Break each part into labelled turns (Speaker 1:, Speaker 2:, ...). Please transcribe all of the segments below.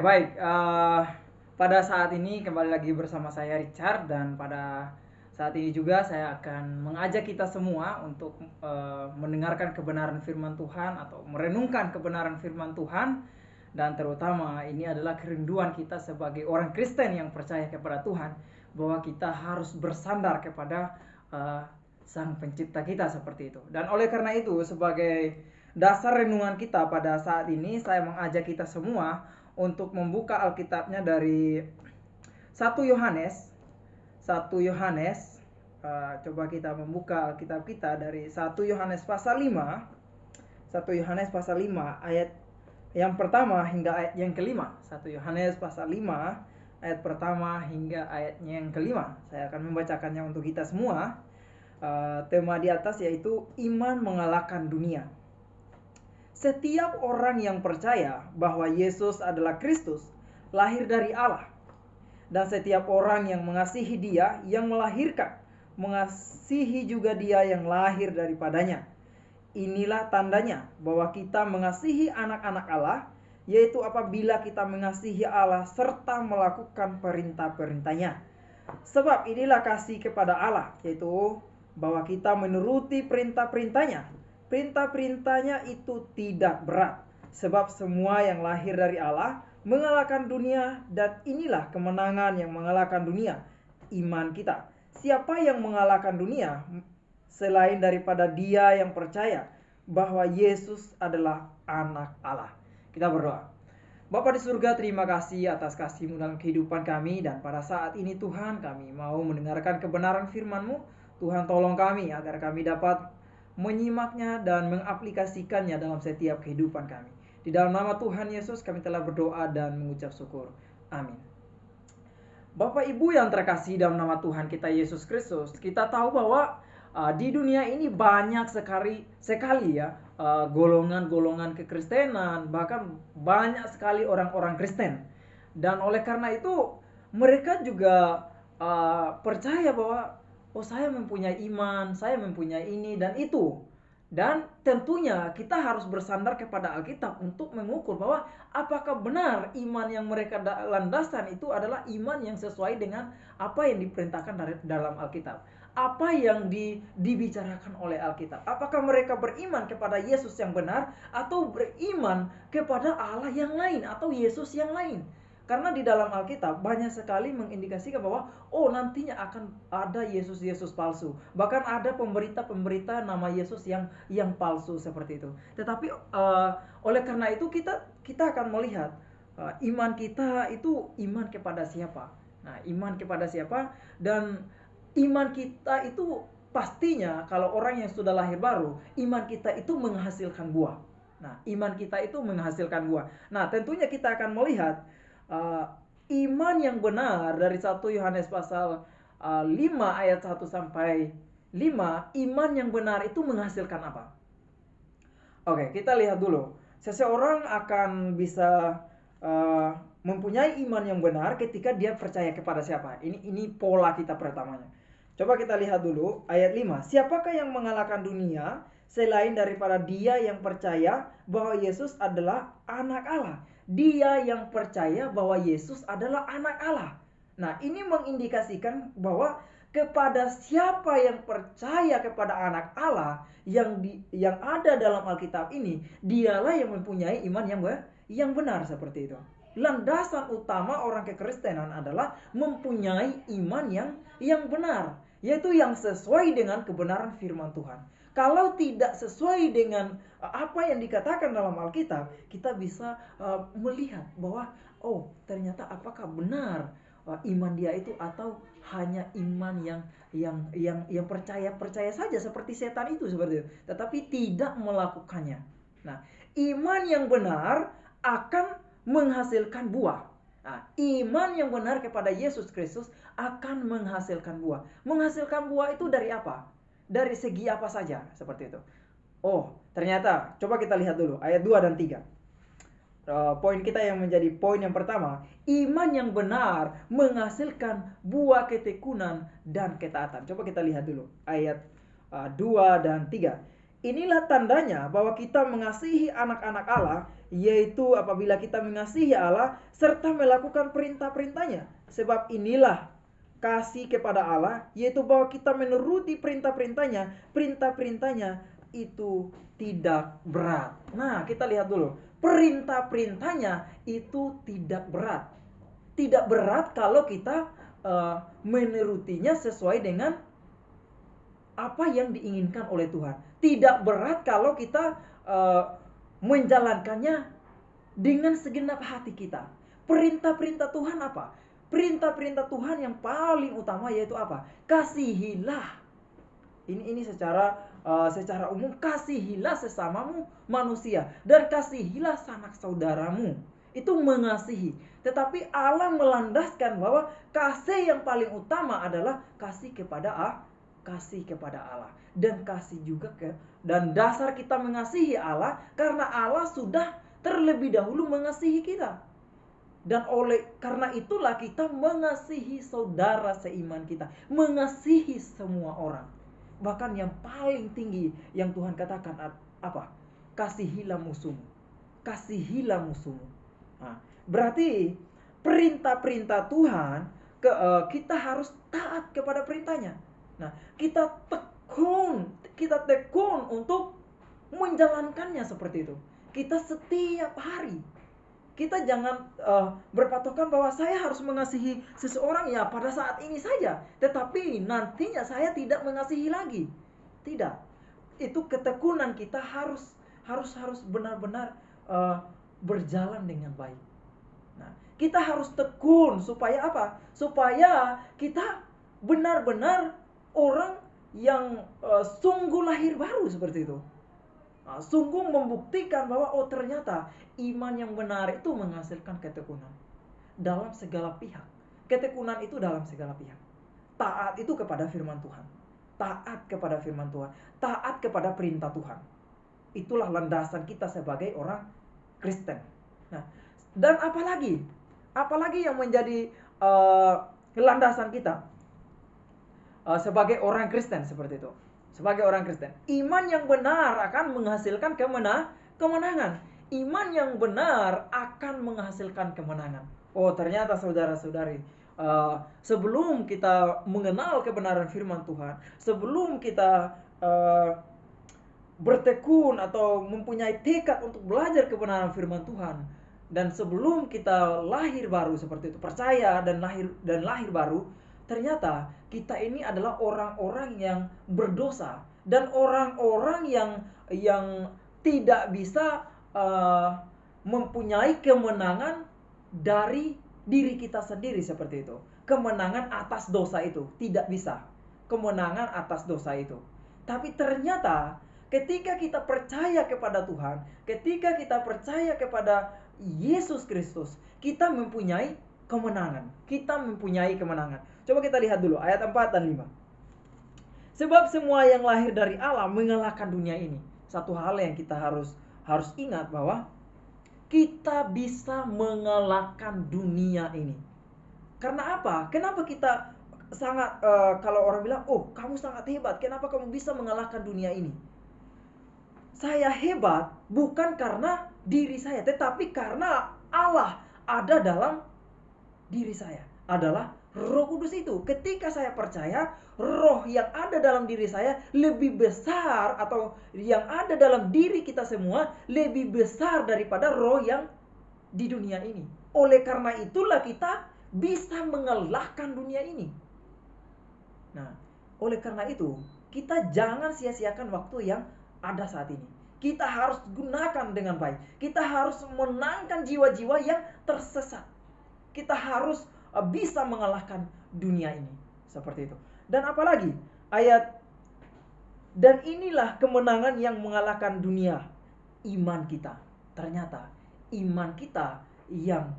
Speaker 1: Baik. Pada saat ini kembali lagi bersama saya Richard, dan pada saat ini juga saya akan mengajak kita semua untuk mendengarkan kebenaran firman Tuhan atau merenungkan kebenaran firman Tuhan, dan terutama ini adalah kerinduan kita sebagai orang Kristen yang percaya kepada Tuhan, bahwa kita harus bersandar kepada Sang Pencipta kita seperti itu. Dan oleh karena itu, sebagai dasar renungan kita pada saat ini, saya mengajak kita semua untuk membuka Alkitabnya dari 1 Yohanes. Coba kita membuka Alkitab kita dari 1 Yohanes pasal 5. 1 Yohanes pasal 5 ayat yang pertama hingga ayat yang kelima. 1 Yohanes pasal 5 ayat pertama hingga ayatnya yang kelima. Saya akan membacakannya untuk kita semua. Tema di atas yaitu iman mengalahkan dunia. Setiap orang yang percaya bahwa Yesus adalah Kristus lahir dari Allah, dan setiap orang yang mengasihi Dia yang melahirkan, mengasihi juga Dia yang lahir daripadanya. Inilah tandanya bahwa kita mengasihi anak-anak Allah, yaitu apabila kita mengasihi Allah serta melakukan perintah-perintahnya. Sebab inilah kasih kepada Allah, yaitu bahwa kita menuruti perintah-perintahnya. Perintah-perintahnya itu tidak berat, sebab semua yang lahir dari Allah mengalahkan dunia, dan inilah kemenangan yang mengalahkan dunia, iman kita. Siapa yang mengalahkan dunia selain daripada dia yang percaya bahwa Yesus adalah anak Allah? Kita berdoa. Bapa di surga, terima kasih atas kasih-Mu dalam kehidupan kami, dan pada saat ini Tuhan, kami mau mendengarkan kebenaran firman-Mu. Tuhan, tolong kami agar kami dapat menyimaknya dan mengaplikasikannya dalam setiap kehidupan kami. Di dalam nama Tuhan Yesus kami telah berdoa dan mengucap syukur. Amin. Bapak Ibu yang terkasih dalam nama Tuhan kita Yesus Kristus, kita tahu bahwa di dunia ini banyak sekali ya golongan-golongan kekristenan, bahkan banyak sekali orang-orang Kristen. Dan oleh karena itu mereka juga percaya bahwa saya mempunyai iman, saya mempunyai ini dan itu. Dan tentunya kita harus bersandar kepada Alkitab untuk mengukur bahwa apakah benar iman yang mereka landasan itu adalah iman yang sesuai dengan apa yang diperintahkan dalam Alkitab. Apa yang dibicarakan oleh Alkitab. Apakah mereka beriman kepada Yesus yang benar atau beriman kepada Allah yang lain atau Yesus yang lain. Karena di dalam Alkitab banyak sekali mengindikasikan bahwa nantinya akan ada Yesus-Yesus palsu. Bahkan ada pemberita-pemberita nama Yesus yang palsu seperti itu. Tetapi oleh karena itu kita akan melihat iman kita itu iman kepada siapa. Nah, iman kepada siapa, dan iman kita itu pastinya kalau orang yang sudah lahir baru, iman kita itu menghasilkan buah. Nah, iman kita itu menghasilkan buah. Nah, tentunya kita akan melihat iman yang benar dari 1 Yohanes pasal 5 ayat 1 sampai 5. Iman yang benar itu menghasilkan apa? Oke, kita lihat dulu. Seseorang akan bisa mempunyai iman yang benar ketika dia percaya kepada siapa. Ini pola kita pertamanya. Coba kita lihat dulu ayat 5. Siapakah yang mengalahkan dunia selain daripada dia yang percaya bahwa Yesus adalah anak Allah? Dia yang percaya bahwa Yesus adalah anak Allah. Nah, ini mengindikasikan bahwa kepada siapa yang percaya kepada anak Allah yang ada dalam Alkitab ini, dialah yang mempunyai iman yang benar seperti itu. Landasan utama orang kekristenan adalah mempunyai iman yang benar, yaitu yang sesuai dengan kebenaran firman Tuhan. Kalau tidak sesuai dengan apa yang dikatakan dalam Alkitab, kita bisa melihat bahwa ternyata apakah benar iman dia itu, atau hanya iman yang percaya saja seperti setan itu seperti itu, tetapi tidak melakukannya. Nah, iman yang benar akan menghasilkan buah. Nah, iman yang benar kepada Yesus Kristus akan menghasilkan buah. Menghasilkan buah itu dari apa? Dari segi apa saja seperti itu. Ternyata coba kita lihat dulu ayat 2 dan 3. Poin kita yang menjadi poin yang pertama, iman yang benar menghasilkan buah ketekunan dan ketaatan. Coba kita lihat dulu ayat 2 dan 3. Inilah tandanya bahwa kita mengasihi anak-anak Allah, yaitu apabila kita mengasihi Allah serta melakukan perintah-perintahnya. Sebab inilah kasih kepada Allah, yaitu bahwa kita menuruti perintah-perintahnya. Perintah-perintahnya itu tidak berat. Nah, kita lihat dulu. Perintah-perintahnya itu tidak berat. Tidak berat kalau kita menurutinya sesuai dengan apa yang diinginkan oleh Tuhan. Tidak berat kalau kita menjalankannya dengan segenap hati kita. Perintah-perintah Tuhan apa? Perintah-perintah Tuhan yang paling utama yaitu apa? Kasihilah. Ini secara umum, kasihilah sesamamu manusia dan kasihilah sanak saudaramu. Itu mengasihi. Tetapi Allah melandaskan bahwa kasih yang paling utama adalah kasih kepada Allah, dan kasih juga dan dasar kita mengasihi Allah karena Allah sudah terlebih dahulu mengasihi kita. Dan karena itulah kita mengasihi saudara seiman kita, mengasihi semua orang. Bahkan yang paling tinggi yang Tuhan katakan apa? Kasihilah musuhmu. Kasihilah musuhmu. Nah, berarti perintah-perintah Tuhan kita harus taat kepada perintahnya. Nah, kita tekun untuk menjalankannya seperti itu. Kita setiap hari. Kita jangan berpatokan bahwa saya harus mengasihi seseorang ya pada saat ini saja, tetapi nantinya saya tidak mengasihi lagi. Tidak. Itu ketekunan kita harus benar-benar berjalan dengan baik. Nah, kita harus tekun supaya apa? Supaya kita benar-benar orang yang sungguh lahir baru seperti itu. Nah, sungguh membuktikan bahwa ternyata iman yang benar itu menghasilkan ketekunan dalam segala pihak. Ketekunan itu dalam segala pihak. Taat itu kepada firman Tuhan. Taat kepada firman Tuhan. Taat kepada perintah Tuhan. Itulah landasan kita sebagai orang Kristen. Nah, dan apalagi yang menjadi landasan kita sebagai orang Kristen seperti itu. Sebagai orang Kristen, iman yang benar akan menghasilkan kemenangan. Iman yang benar akan menghasilkan kemenangan. Oh, ternyata saudara-saudari, sebelum kita mengenal kebenaran firman Tuhan, sebelum kita bertekun atau mempunyai tekad untuk belajar kebenaran firman Tuhan, dan sebelum kita lahir baru seperti itu, percaya dan lahir baru, ternyata kita ini adalah orang-orang yang berdosa dan orang-orang yang tidak bisa mempunyai kemenangan dari diri kita sendiri seperti itu. Kemenangan atas dosa itu tidak bisa. Kemenangan atas dosa itu. Tapi ternyata ketika kita percaya kepada Tuhan, ketika kita percaya kepada Yesus Kristus, kita mempunyai kemenangan. Kita mempunyai kemenangan. Coba kita lihat dulu ayat 4 dan 5. Sebab semua yang lahir dari Allah mengalahkan dunia ini. Satu hal yang kita harus ingat bahwa kita bisa mengalahkan dunia ini. Karena apa? Kenapa kita sangat kalau orang bilang, "Oh, kamu sangat hebat. Kenapa kamu bisa mengalahkan dunia ini?" Saya hebat bukan karena diri saya, tetapi karena Allah ada dalam diri saya. Adalah Roh Kudus itu. Ketika saya percaya, roh yang ada dalam diri saya lebih besar, atau yang ada dalam diri kita semua lebih besar daripada roh yang di dunia ini. Oleh karena itulah kita bisa mengalahkan dunia ini. Nah, oleh karena itu, kita jangan sia-siakan waktu yang ada saat ini. Kita harus gunakan dengan baik. Kita harus menangkan jiwa-jiwa yang tersesat. Kita harus bisa mengalahkan dunia ini. Seperti itu. Dan apalagi ayat, dan inilah kemenangan yang mengalahkan dunia, iman kita. Ternyata iman kita yang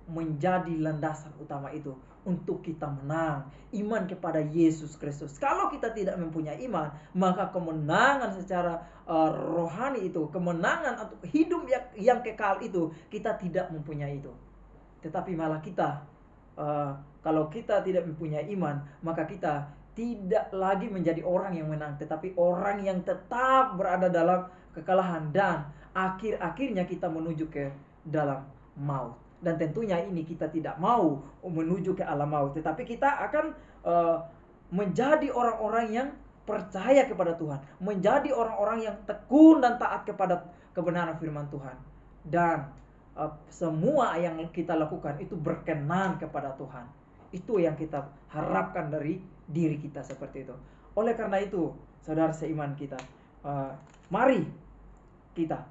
Speaker 1: menjadi landasan utama itu untuk kita menang. Iman kepada Yesus Kristus. Kalau kita tidak mempunyai iman, maka kemenangan secara rohani itu, kemenangan untuk hidup yang kekal itu, kita tidak mempunyai itu. Tetapi malah kita kalau kita tidak mempunyai iman, maka kita tidak lagi menjadi orang yang menang, tetapi orang yang tetap berada dalam kekalahan, dan akhir-akhirnya kita menuju ke dalam maut. Dan tentunya ini kita tidak mau menuju ke alam maut, tetapi kita akan menjadi orang-orang yang percaya kepada Tuhan, menjadi orang-orang yang tekun dan taat kepada kebenaran firman Tuhan, dan semua yang kita lakukan itu berkenan kepada Tuhan. Itu yang kita harapkan dari diri kita seperti itu. Oleh karena itu, saudara seiman kita, mari kita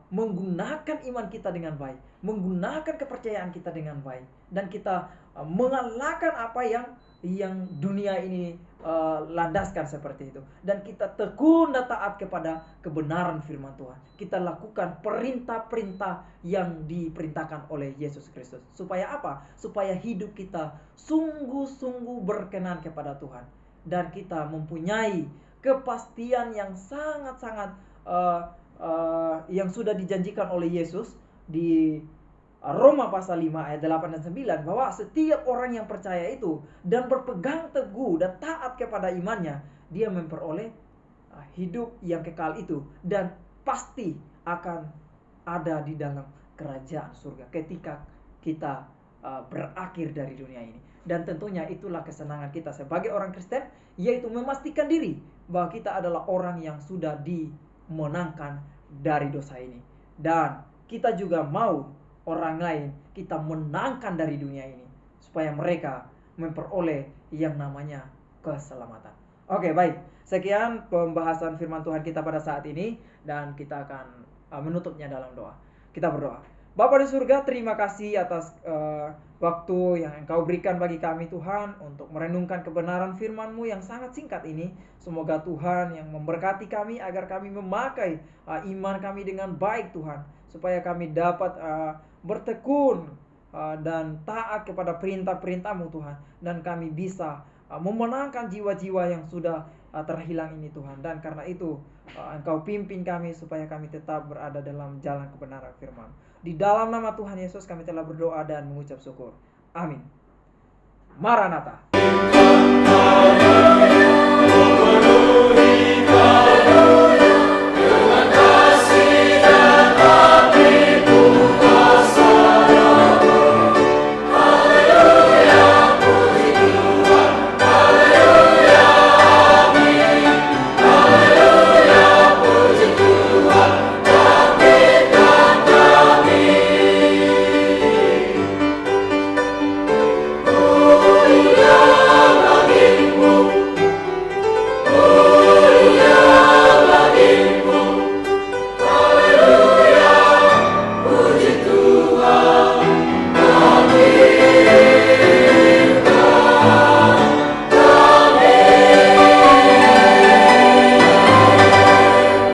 Speaker 1: menggunakan iman kita dengan baik, menggunakan kepercayaan kita dengan baik, dan kita mengalahkan apa yang dunia ini landaskan seperti itu, dan kita tekun dan taat kepada kebenaran firman Tuhan. Kita lakukan perintah-perintah yang diperintahkan oleh Yesus Kristus. Supaya apa? Supaya hidup kita sungguh-sungguh berkenan kepada Tuhan, dan kita mempunyai kepastian yang sangat-sangat yang sudah dijanjikan oleh Yesus di Roma pasal 5 ayat 8 dan 9, bahwa setiap orang yang percaya itu dan berpegang teguh dan taat kepada imannya, dia memperoleh hidup yang kekal itu, dan pasti akan ada di dalam kerajaan surga ketika kita berakhir dari dunia ini. Dan tentunya itulah kesenangan kita sebagai orang Kristen, yaitu memastikan diri bahwa kita adalah orang yang sudah dimenangkan dari dosa ini, dan kita juga mau orang lain kita menangkan dari dunia ini, supaya mereka memperoleh yang namanya keselamatan. Oke, baik. Sekian pembahasan firman Tuhan kita pada saat ini, dan kita akan menutupnya dalam doa. Kita berdoa. Bapa di surga, terima kasih atas waktu yang Engkau berikan bagi kami Tuhan, untuk merenungkan kebenaran firman-Mu yang sangat singkat ini. Semoga Tuhan yang memberkati kami agar kami memakai iman kami dengan baik Tuhan, supaya kami dapat bertekun dan taat kepada perintah-perintah-Mu Tuhan, dan kami bisa memenangkan jiwa-jiwa yang sudah terhilang ini Tuhan. Dan karena itu Engkau pimpin kami supaya kami tetap berada dalam jalan kebenaran firman. Di dalam nama Tuhan Yesus kami telah berdoa dan mengucap syukur. Amin. Maranatha.